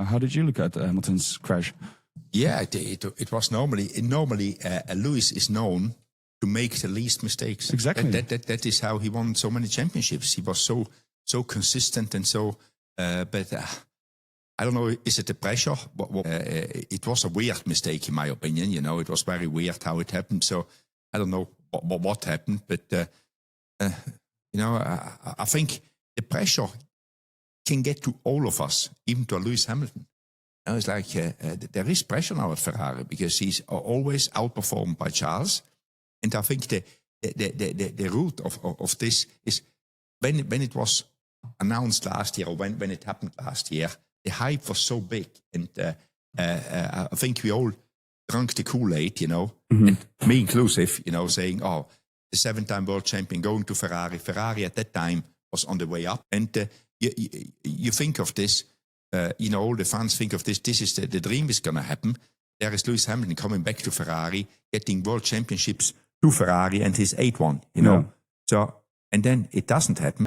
How did you look at Hamilton's crash? Yeah, it was normally Lewis is known to make the least mistakes. Exactly. That is how he won so many championships. He was so consistent and so. But I don't know. Is it the pressure? It was a weird mistake, in my opinion. You know, it was very weird how it happened. So I don't know what happened. But you know, I think the pressure can get to all of us, even to Lewis Hamilton. You know, it's like there is pressure now at Ferrari because he's always outperformed by Charles. And I think the root of this is when it was announced last year, or when it happened last year, the hype was so big. And I think we all drank the Kool-Aid, you know, and me inclusive, you know, saying, oh, the 7-time world champion going to Ferrari. Ferrari at that time was on the way up. And you think of this, you know, all the fans think of this is the dream is going to happen. There is Lewis Hamilton coming back to Ferrari, getting world championships to Ferrari, and his 8th one, you know. So, and then it doesn't happen.